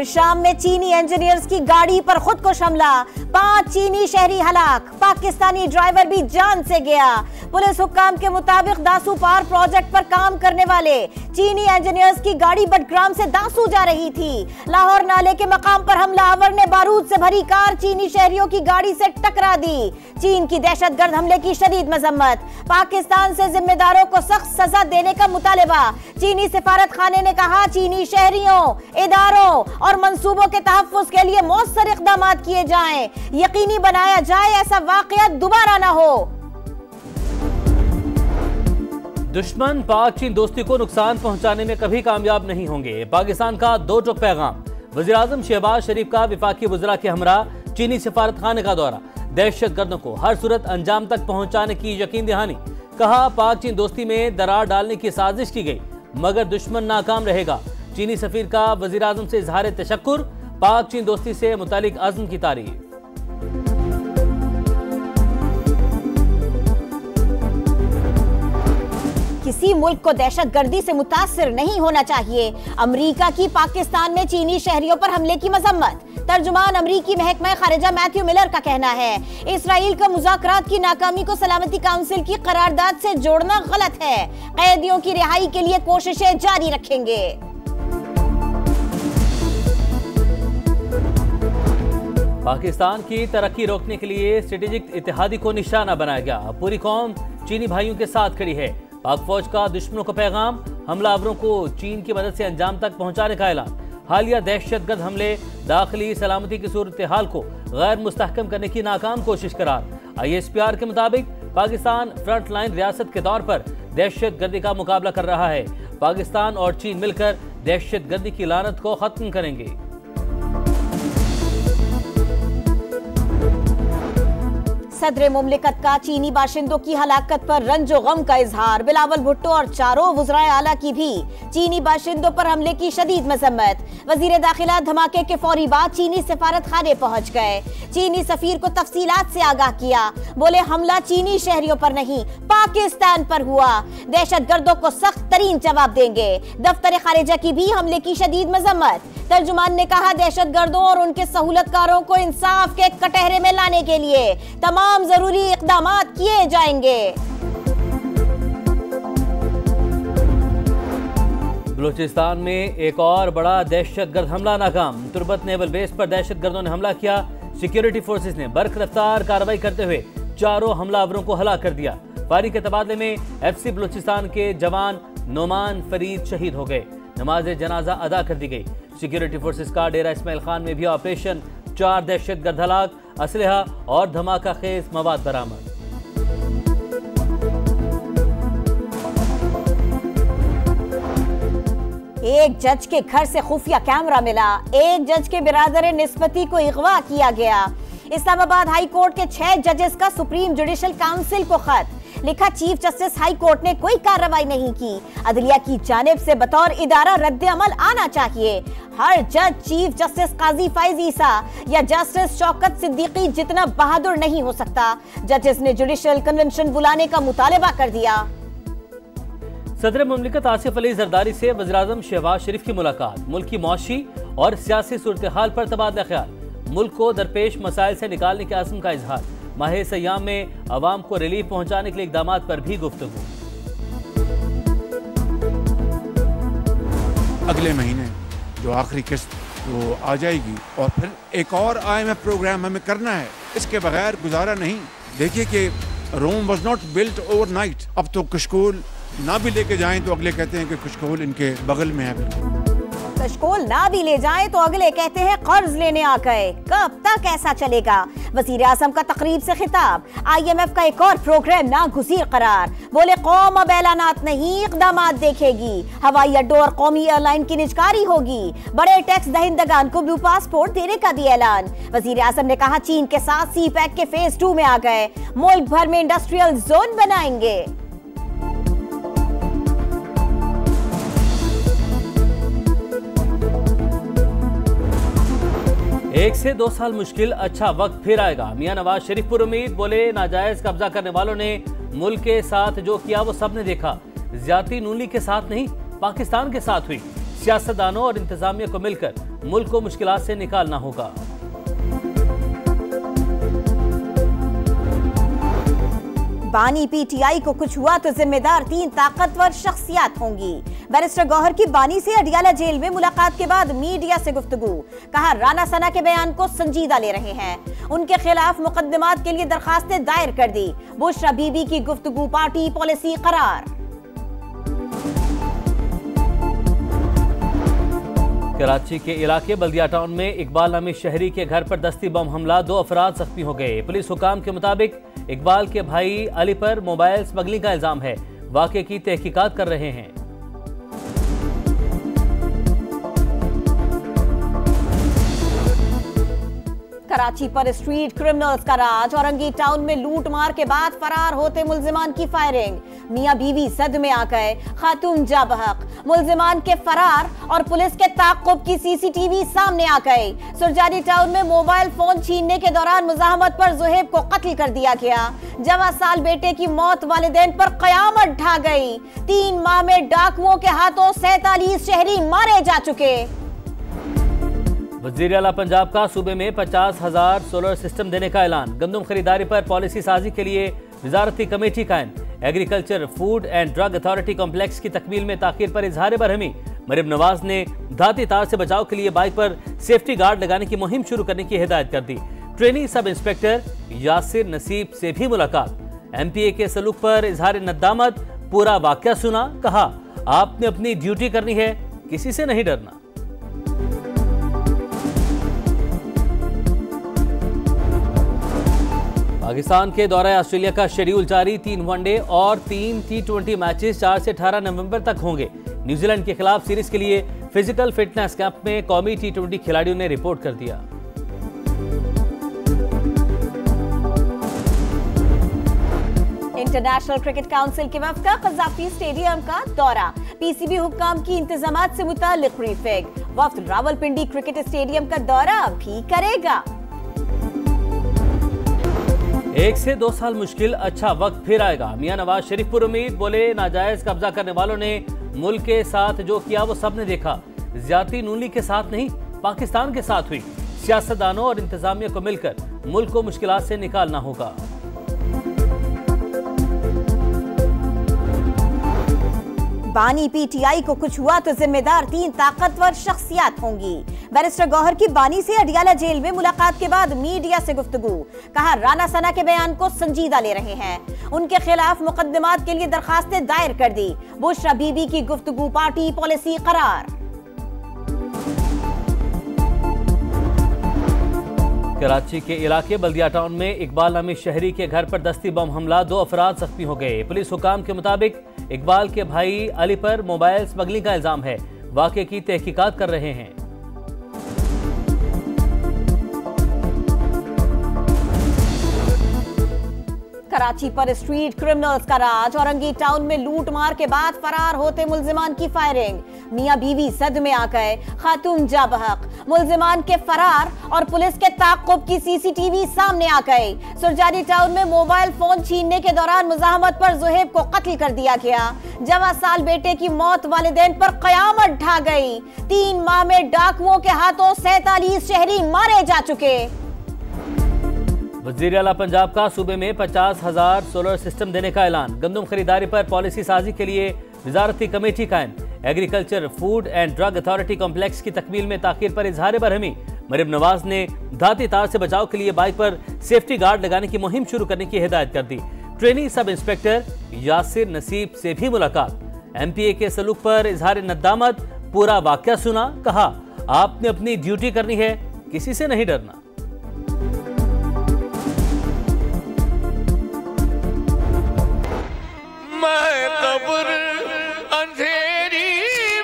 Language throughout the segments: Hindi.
शाम में चीनी इंजीनियर्स की गाड़ी पर खुदकुश हमला, 5 चीनी शहरी हलाक, पाकिस्तानी ड्राइवर भी जान से गया। पुलिस हुक्काम के मुताबिक दासू पार प्रोजेक्ट पर काम करने वाले चीनी इंजीनियर्स की गाड़ी बडग्राम से दासू जा रही थी। लाहौर नाले के मकाम पर हमलावर ने बारूद से भरी कार चीनी शहरियों की गाड़ी से टकरा दी। चीन की दहशतगर्द हमले की शदीद मजम्मत, पाकिस्तान से जिम्मेदारों को सख्त सजा देने का मुतालबा। चीनी सिफारत खाने ने कहा चीनी शहरियों, इदारों और मंसूबों के तहफ्फुज़ के लिए मौसर इक़दाम किए जाएं, यकीनी बनाया जाए ऐसा वाक़या दोबारा न हो। दुश्मन पाक चीन दोस्ती को नुकसान पहुंचाने में कभी कामयाब नहीं होंगे, पाकिस्तान का दो टोक पैगाम। वज़ीर-ए-आज़म शहबाज शरीफ का विफाकी वज़रा के हमरा चीनी सिफारत खाने का दौरा, दहशत गर्दों को हर सूरत अंजाम तक पहुंचाने की यकीन दहानी। कहा पाक चीन दोस्ती में दरार डालने की साजिश की गई मगर दुश्मन नाकाम रहेगा। चीनी सफीर का वज़ीर-ए-आज़म से इज़हार तशक्कुर, पाक चीन दोस्ती से मुतालिक अज़्म की तारीफ। किसी मुल्क को दहशतगर्दी से मुतासिर नहीं होना चाहिए, अमरीका की पाकिस्तान में चीनी शहरियों पर हमले की मजम्मत। तर्जुमान अमरीकी महकमा खारिजा मैथ्यू मिलर का कहना है इसराइल का मुज़ाकरात की नाकामी को सलामती काउंसिल की करारदाद से जोड़ना गलत है, कैदियों की रिहाई के लिए कोशिशें जारी रखेंगे। पाकिस्तान की तरक्की रोकने के लिए स्ट्रेटेजिक इत्तेहादी को निशाना बनाया गया, पूरी कौम चीनी भाइयों के साथ खड़ी है। पाक फौज का दुश्मनों को पैगाम, हमलावरों को चीन की मदद से अंजाम तक पहुंचाने का ऐलान। हालिया दहशतगर्द हमले दाखिली सलामती की सूरत हाल को गैर मुस्तहकम करने की नाकाम कोशिश करार। ISPR के मुताबिक पाकिस्तान फ्रंट लाइन रियासत के तौर पर दहशतगर्दी का मुकाबला कर रहा है। पाकिस्तान और चीन मिलकर दहशतगर्दी की लानत को खत्म करेंगे। सदर मुमलिकत का चीनी बाशिंदों की हलाकत पर रंजो गम का इजहार, बिलावल भुट्टो और चारों वज़राए आला की भी चीनी बाशिंदों पर हमले की शदीद मजम्मत। वजीर दाखिला धमाके के फौरी बाद चीनी सिफारत खाने पहुंच गए, चीनी सफीर को तफसीलात से आगाह किया। बोले हमला चीनी शहरियों पर नहीं पाकिस्तान पर हुआ, दहशतगर्दों को सख्त तरीन जवाब देंगे। दफ्तर खारिजा की भी हमले की शदीद मजम्मत। तर्जुमान ने कहा दहशतगर्दों और उनके सहूलतकारों को इंसाफ के कटहरे में लाने के लिए तमाम जरूरी इक़दाम किए जाएंगे। बलूचिस्तान में एक और बड़ा दहशतगर्द हमला नाकाम, तुर्बत नेवल बेस पर दहशतगर्दों ने हमला किया। सिक्योरिटी फोर्सेस ने बर्क रफ्तार कार्रवाई करते हुए चारों हमलावरों को हलाक कर दिया। फायरिंग के तबादले में FC बलूचिस्तान के जवान नोमान फरीद शहीद हो गए, नमाज जनाजा अदा कर दी गई। सिक्योरिटी फोर्सेस का डेरा इस्माइल खान में भी ऑपरेशन, 4 दहशतगर्द हलाक, असलहा और धमाका खेज मवाद बरामद। एक जज के घर से खुफिया कैमरा मिला, एक जज के बिरादर निस्बती को अगवा किया गया। इस्लामाबाद हाई कोर्ट के 6 जजेस का सुप्रीम जुडिशल काउंसिल को खत लिखा, चीफ जस्टिस हाई कोर्ट ने कोई कार्रवाई नहीं की, अदलिया की जानिब से बतौर इदारा रद्द अमल आना चाहिए। हर जज चीफ जस्टिस काजी फैज ईसा या जस्टिस शौकत सिद्दीकी जितना बहादुर नहीं हो सकता। जजेस ने जुडिशल कन्वेंशन बुलाने का मुतालबा कर दिया। सदर मुमलिकत आसिफ अली जरदारी से वज़ीर-ए-आज़म शहबाज शरीफ की मुलाकात, मुल्क की मौशी और सियासी सूरत हाल पर तबादला ख्याल, मुल्क को दरपेश मसाइल से निकालने के आज़म का इजहार। माह सयाम में अवाम को रिलीफ पहुंचाने के लिए इक़दामात पर भी गुफ्तगू। अगले महीने जो आखिरी किस्त वो आ जाएगी और फिर एक और IMF प्रोग्राम हमें करना है, इसके बगैर गुजारा नहीं। देखिए कि Rome was not built overnight. अब तो कशकोल ना भी लेके जाएं तो अगले कहते हैं कि कशकोल इनके बगल में है। कशकोल ना भी ले जाएं तो अगले कहते हैं कर्ज लेने आ गए। कब तक ऐसा चलेगा? वजीर आज़म का तकरीब से खिताब, IMF का एक और प्रोग्राम नागुज़ीर करार। बोले कौम अब ऐलानात नहीं इक़दामात देखेगी, हवाई अड्डों और कौमी एयरलाइन की निजकारी होगी। बड़े टैक्स दहिंदगान को ब्लू पासपोर्ट देने का भी ऐलान। वजीर आज़म ने कहा चीन के साथ CPEC के फेज 2 में आ गए, मुल्क भर में इंडस्ट्रियल जोन बनाएंगे। 1 से 2 साल मुश्किल, अच्छा वक्त फिर आएगा। मियां नवाज शरीफ पर उम्मीद, बोले नाजायज कब्जा करने वालों ने मुल्क के साथ जो किया वो सबने देखा। ज्यादती नून लीग के साथ नहीं पाकिस्तान के साथ हुई। सियासतदानों और इंतजामिया को मिलकर मुल्क को मुश्किलात से निकालना होगा। बानी पीटीआई को कुछ हुआ तो जिम्मेदार 3 ताकतवर शख्सियात होंगी। बैरिस्टर गौहर की बानी से अडियाला जेल में मुलाकात के बाद मीडिया से गुफ्तगू। कहा, राना सना के बयान को संजीदा ले रहे हैं, उनके खिलाफ मुकदमात के लिए दरखास्तें दायर कर दी। बुशरा बीबी की गुफ्तगू पार्टी पॉलिसी करार। कराची के इलाके बल्दिया टाउन में इकबाल नामी शहरी के घर पर दस्ती बम हमला, 2 अफराद जख्मी हो गए। पुलिस हुकाम के मुताबिक इकबाल के भाई अली पर मोबाइल स्मगलिंग का इल्जाम है। वाक़े की तहकीकात कर रहे हैं। कराची पर स्ट्रीट क्रिमिनल्स का राज। औरंगी टाउन में लूट मार के बाद फरार होते मुल्जिमान की फायरिंग। मियां बीवी सदमे आ गए, खातून जा बहक। मुल्जिमान के फरार और पुलिस के ताक़ुब की सीसीटीवी सामने आ गई। सुरजारी टाउन में मोबाइल फोन छीनने के दौरान मुजाहमत पर जुहेब को कत्ल कर दिया गया। जवा साल बेटे की मौत वालिदैन पर कयामत ढा गई। 3 माह में डाकुओं के हाथों 47 शहरी मारे जा चुके। वज़ीर आला पंजाब का सूबे में 50,000 सोलर सिस्टम देने का ऐलान। गंदम खरीदारी पर पॉलिसी साजी के लिए वजारती कमेटी कायम। Agriculture, food and drug authority complex की तकमील में ताखीर पर इजहार बरहमी। मरीम नवाज ने धाती तार से बचाव के लिए बाइक पर सेफ्टी गार्ड लगाने की मुहिम शुरू करने की हिदायत कर दी। ट्रेनी सब इंस्पेक्टर यासिर नसीब से भी मुलाकात। MPA के सलूक पर इजहार नदामत, पूरा वाकया सुना। कहा, आपने अपनी ड्यूटी करनी है, किसी से नहीं डरना। पाकिस्तान के दौरे ऑस्ट्रेलिया का शेड्यूल जारी। 3 वनडे और 3 T20 मैचेस 4 से 18 नवंबर तक होंगे। न्यूजीलैंड के खिलाफ सीरीज के लिए फिजिकल फिटनेस कैंप में कौमी T20 खिलाड़ियों ने रिपोर्ट कर दिया। इंटरनेशनल क्रिकेट काउंसिल के वफ्द का कज़ाफ़ी स्टेडियम का दौरा। PCB हुक्काम की इंतजामात से मुताल्लिक ब्रीफिंग। वफ्द रावलपिंडी क्रिकेट स्टेडियम का दौरा भी करेगा। 1 से 2 साल मुश्किल, अच्छा वक्त फिर आएगा। मियां नवाज शरीफ पर उम्मीद। बोले, नाजायज कब्जा करने वालों ने मुल्क के साथ जो किया वो सबने देखा। ज्यादती नून लीग के साथ नहीं, पाकिस्तान के साथ हुई। सियासतदानों और इंतजामिया को मिलकर मुल्क को मुश्किलात से निकालना होगा। बानी पीटीआई को कुछ हुआ तो जिम्मेदार 3 ताकतवर शख्सियात होंगी। बैरिस्टर गौहर की बानी से अडियाला जेल में मुलाकात के बाद मीडिया से गुफ्तगू। कहा, राना सना के बयान को संजीदा ले रहे हैं, उनके खिलाफ मुकदमात के लिए दरखास्तें दायर कर दी। बुशरा बीबी की गुफ्तगू पार्टी पॉलिसी करार। कराची के इलाके बल्दिया टाउन में इकबाल नामी शहरी के घर पर दस्ती बम हमला, 2 अफराद जख्मी हो गए। पुलिस हुकाम के मुताबिक इकबाल के भाई अली पर मोबाइल स्मगलिंग का इल्जाम है। वाक़े की तहकीकात कर रहे हैं। कराची पर स्ट्रीट क्रिमिनल्स का राज। औरंगी टाउन में लूट मार के बाद फरार होते मुल्जिमान की फायरिंग। मियां बीवी सदमे आ गए, खातून जा बहक। मुल्जिमान के फरार और पुलिस के ताक़ुब की सीसीटीवी सामने आ गई। सुरजारी टाउन में मोबाइल फोन छीनने के दौरान मुजाहमत पर जुहेब को कत्ल कर दिया गया। जवा साल बेटे की मौत वालिदैन पर कयामत ढा गई। 3 माह में डाकुओं के हाथों 47 शहरी मारे जा चुके। वज़ीर आला पंजाब का सूबे में 50,000 सोलर सिस्टम देने का ऐलान। गंदम खरीदारी पर पॉलिसी साजी के लिए वजारती कमेटी कायम। Agriculture, food and drug authority complex की तकमील में ताखीर पर इजहार बरहमी। मरीम नवाज ने धाती तार से बचाव के लिए बाइक पर सेफ्टी गार्ड लगाने की मुहिम शुरू करने की हिदायत कर दी। ट्रेनी सब इंस्पेक्टर यासिर नसीब से भी मुलाकात। MPA के सलूक पर इजहार नदामत, पूरा वाकया सुना। कहा, आपने अपनी ड्यूटी करनी है, किसी से नहीं डरना। मैं कब्र अंधेरी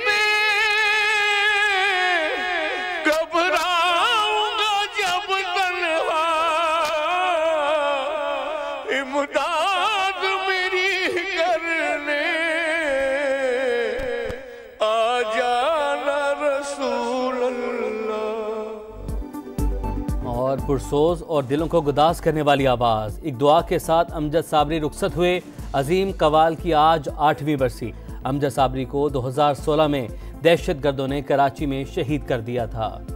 में घबराऊंगा जब तन्हा, इमदाद मेरी करने आ जाना रसूल अल्लाह। और पुरसोज और दिलों को गुदास करने वाली आवाज। एक दुआ के साथ अमजद साबरी रुखसत हुए। अजीम कवाल की आज 8वीं बरसी। अमजद साबरी को 2016 में दहशतगर्दों ने कराची में शहीद कर दिया था।